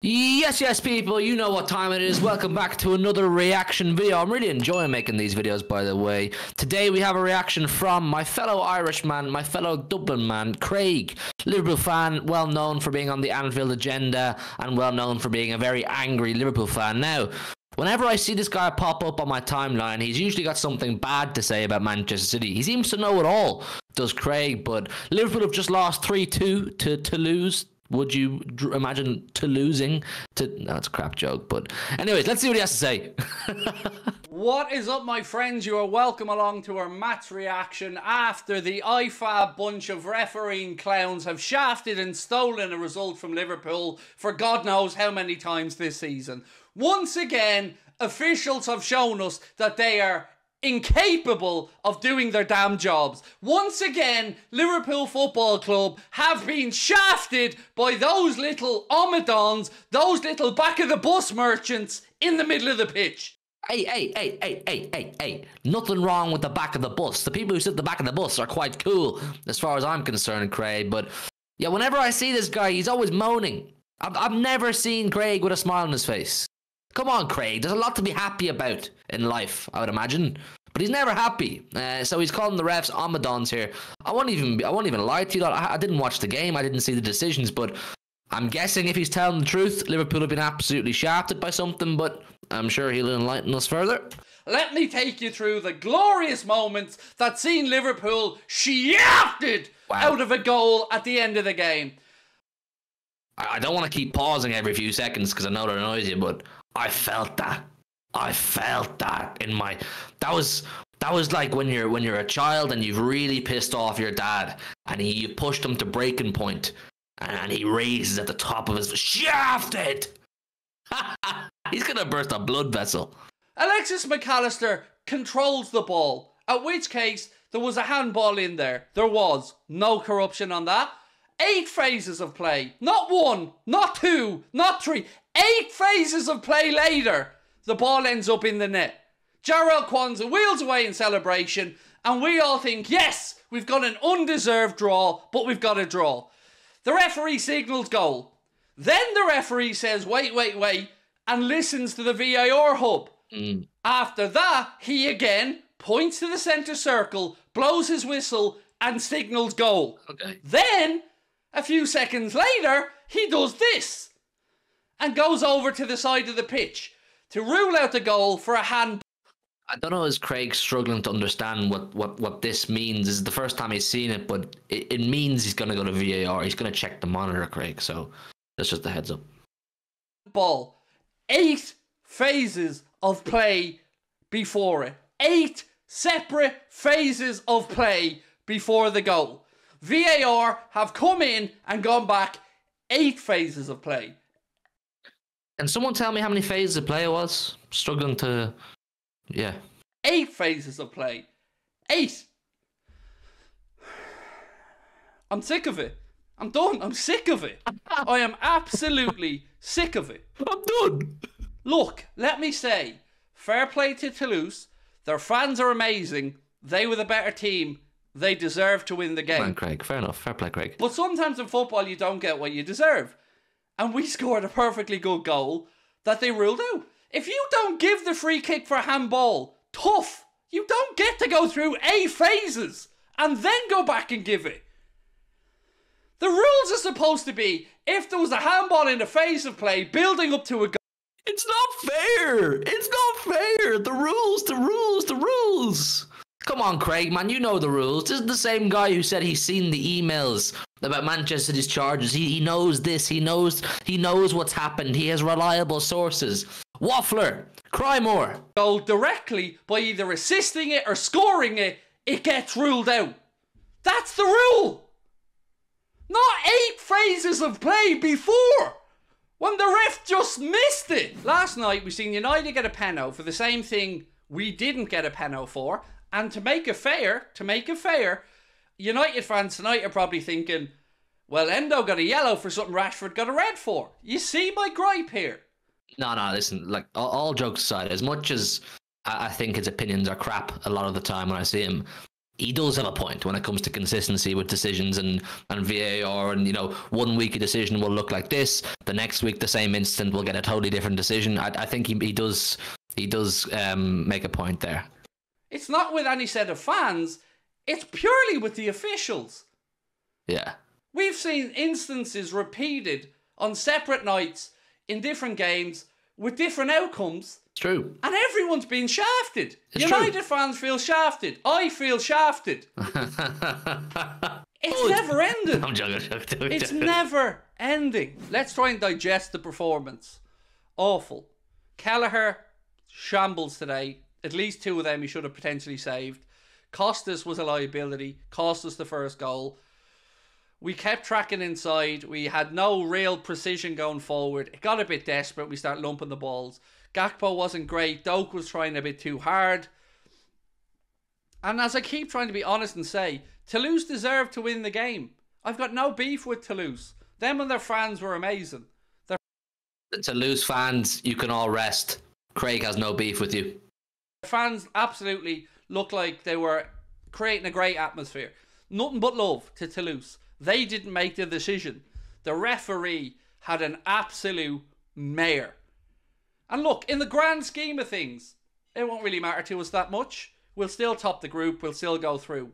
Yes, people, you know what time it is. Welcome back to another reaction video. I'm really enjoying making these videos, by the way. Today we have a reaction from my fellow Irishman, my fellow Dublin man, Craig. Liverpool fan, well known for being on the Anfield agenda and well known for being a very angry Liverpool fan. Now, whenever I see this guy pop up on my timeline, he's usually got something bad to say about Manchester City. He seems to know it all, does Craig, but Liverpool have just lost 3-2 to Toulouse. Would you imagine to losing to... No, it's a crap joke, but... Anyways, let's see what he has to say. What is up, my friends? You are welcome along to our match reaction after the IFAB bunch of refereeing clowns have shafted and stolen a result from Liverpool for God knows how many times this season. Once again, officials have shown us that they are incapable of doing their damn jobs. Once again, Liverpool Football Club have been shafted by those little omadons, those little back-of-the-bus merchants in the middle of the pitch. Hey. Nothing wrong with the back of the bus. The people who sit at the back of the bus are quite cool, as far as I'm concerned, Craig. But, yeah, whenever I see this guy, he's always moaning. I've never seen Craig with a smile on his face. Come on, Craig. There's a lot to be happy about in life, I would imagine. But he's never happy. So he's calling the refs omadons here. I won't even lie to you. I didn't watch the game. I didn't see the decisions. But I'm guessing if he's telling the truth, Liverpool have been absolutely shafted by something. But I'm sure he'll enlighten us further. Let me take you through the glorious moments that seen Liverpool shafted out of a goal at the end of the game. I don't want to keep pausing every few seconds because I know that annoys you, but I felt that. I felt that in my... That was like when you're a child and you've really pissed off your dad and you pushed him to breaking point and he raises at the top of his... Shafted! He's going to burst a blood vessel. Alexis McAllister controls the ball, at which case there was a handball in there. There was. No corruption on that. 8 phases of play. Not 1, not 2, not 3. 8 phases of play later, the ball ends up in the net. Jarrell Kwanzaa wheels away in celebration, and we all think, yes, we've got an undeserved draw, but we've got a draw. The referee signals goal. Then the referee says, wait, and listens to the VAR hub. After that, he again points to the centre circle, blows his whistle, and signals goal. Okay. Then, a few seconds later, he does this and goes over to the side of the pitch to rule out the goal for a hand. I don't know, is Craig struggling to understand what this means? This is the first time he's seen it, but it means he's going to go to VAR. He's going to check the monitor, Craig, so that's just a heads up. Ball. 8 phases of play before it. 8 separate phases of play before the goal. VAR have come in and gone back 8 phases of play. Can someone tell me how many phases of play it was? Struggling to... Yeah. 8 phases of play. 8. I'm sick of it. I'm done. I'm sick of it. I am absolutely sick of it. I'm done. Look, let me say, fair play to Toulouse. Their fans are amazing. They were the better team. They deserve to win the game. Man, Craig. Fair enough. Fair play, Craig. But sometimes in football, you don't get what you deserve. And we scored a perfectly good goal that they ruled out. If you don't give the free kick for handball, tough. You don't get to go through 8 phases and then go back and give it. The rules are supposed to be, if there was a handball in a phase of play building up to a goal. It's not fair. It's not fair. The rules. Come on, Craig, man, you know the rules. This is the same guy who said he's seen the emails about Manchester City's charges. He knows this. He knows what's happened. He has reliable sources. Waffler, cry more. Goal directly by either assisting it or scoring it, it gets ruled out. That's the rule. Not 8 phases of play before, when the ref just missed it. Last night we seen United get a penalty for the same thing we didn't get a penalty for. And to make it fair, United fans tonight are probably thinking, well, Endo got a yellow for something Rashford got a red for. You see my gripe here? No, listen, like, all jokes aside, as much as I think his opinions are crap a lot of the time when I see him, he does have a point when it comes to consistency with decisions and VAR, and 1 week a decision will look like this, the next week the same instant will get a totally different decision. I think he does make a point there. It's not with any set of fans, it's purely with the officials. Yeah. We've seen instances repeated on separate nights in different games with different outcomes. It's true. And everyone's been shafted. It's United true. fans feel shafted. I feel shafted. It's never ending. I'm joking. It's never ending. Let's try and digest the performance. Awful. Kelleher, shambles today. At least 2 of them he should have potentially saved. Costas was a liability. Cost us the first goal. We kept tracking inside. We had no real precision going forward. It got a bit desperate. We started lumping the balls. Gakpo wasn't great. Doak was trying a bit too hard. And as I keep trying to be honest and say, Toulouse deserved to win the game. I've got no beef with Toulouse. Them and their fans were amazing. The Toulouse fans, you can all rest. Craig has no beef with you. fans absolutely looked like they were creating a great atmosphere. Nothing but love to Toulouse. They didn't make the decision. The referee had an absolute mare. And look, in the grand scheme of things, it won't really matter to us that much. We'll still top the group. We'll still go through.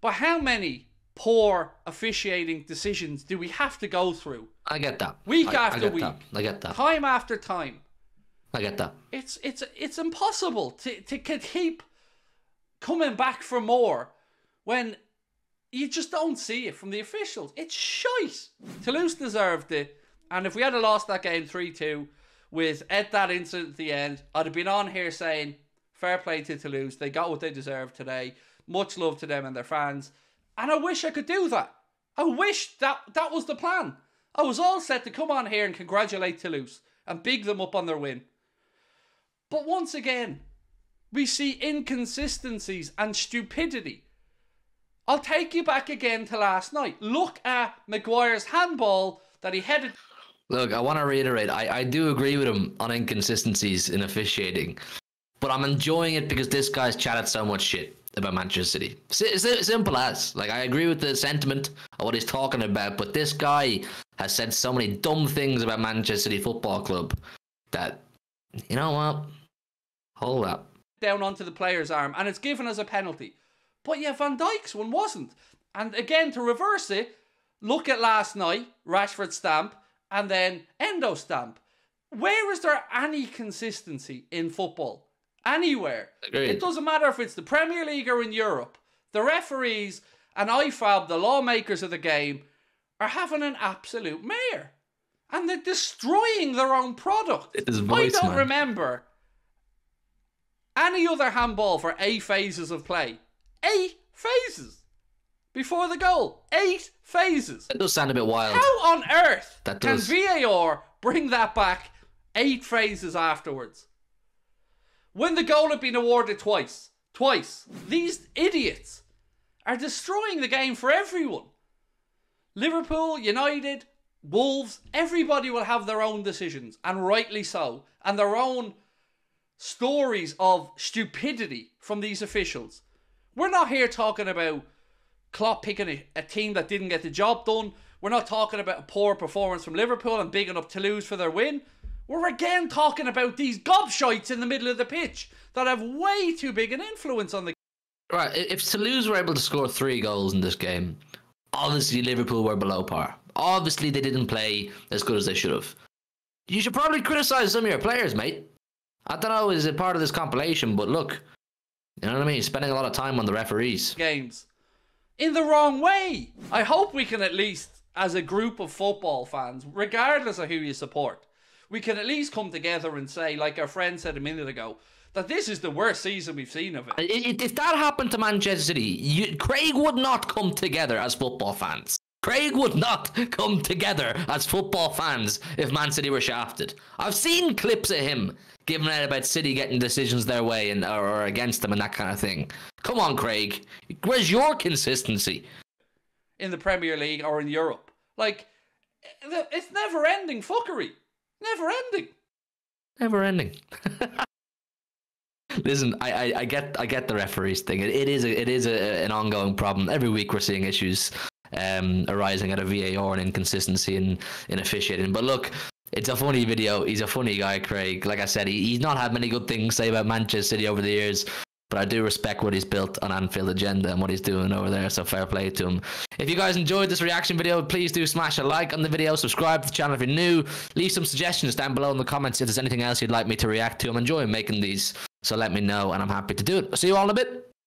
But how many poor officiating decisions do we have to go through? I get that. Week after get week. that. I get that. Time after time. I get that. It's impossible to keep coming back for more when you just don't see it from the officials. It's shite. Toulouse deserved it. And if we had lost that game 3-2 with that incident at the end, I'd have been on here saying, fair play to Toulouse. They got what they deserved today. Much love to them and their fans. And I wish I could do that. I wish that was the plan. I was all set to come on here and congratulate Toulouse and big them up on their win. But once again, we see inconsistencies and stupidity. I'll take you back again to last night. Look at Maguire's handball that he headed. Look, I want to reiterate, I do agree with him on inconsistencies in officiating, but I'm enjoying it because this guy's chatted so much shit about Manchester City. Simple as. Like, I agree with the sentiment of what he's talking about, but this guy has said so many dumb things about Manchester City Football Club that, you know what? Hold up. Down onto the player's arm, and it's given as a penalty. But yeah, Van Dijk's one wasn't. And again, to reverse it, look at last night, Rashford stamp, and then Endo stamp. Where is there any consistency in football? Anywhere. Agreed. It doesn't matter if it's the Premier League or in Europe. The referees and IFAB, the lawmakers of the game, are having an absolute mare. And they're destroying their own product. It is voice, I don't man. remember any other handball for 8 phases of play. 8 phases before the goal. 8 phases. It does sound a bit wild. How on earth That can does. VAR bring that back 8 phases afterwards? When the goal had been awarded twice. These idiots are destroying the game for everyone. Liverpool, United, Wolves, everybody will have their own decisions, and rightly so, and their own stories of stupidity from these officials. We're not here talking about Klopp picking a team that didn't get the job done. We're not talking about a poor performance from Liverpool and bigging up Toulouse for their win. We're again talking about these gobshites in the middle of the pitch that have way too big an influence on the game. Right, if Toulouse were able to score 3 goals in this game, obviously Liverpool were below par. Obviously they didn't play as good as they should have. You should probably criticise some of your players, mate. I don't know, is it part of this compilation, but look, you know what I mean? Spending a lot of time on the referees. Games in the wrong way. I hope we can at least, as a group of football fans, regardless of who you support, we can at least come together and say, like our friend said a minute ago, that this is the worst season we've seen of it. If that happened to Manchester City, Craig would not come together as football fans. Craig would not come together as football fans if Man City were shafted. I've seen clips of him giving out about City getting decisions their way and or against them and that kind of thing. Come on, Craig. Where's your consistency? In the Premier League or in Europe. Like, it's never-ending fuckery. Never ending. Never ending. Listen, I get the referees thing. It is an ongoing problem. Every week we're seeing issues arising out of VAR and inconsistency in officiating. But look, it's a funny video. He's a funny guy, Craig. Like I said, he's not had many good things to say about Manchester City over the years, but I do respect what he's built on Anfield Agenda and what he's doing over there, so fair play to him. If you guys enjoyed this reaction video, please do smash a like on the video, subscribe to the channel if you're new, leave some suggestions down below in the comments if there's anything else you'd like me to react to. I'm enjoying making these, so let me know and I'm happy to do it. I'll see you all in a bit.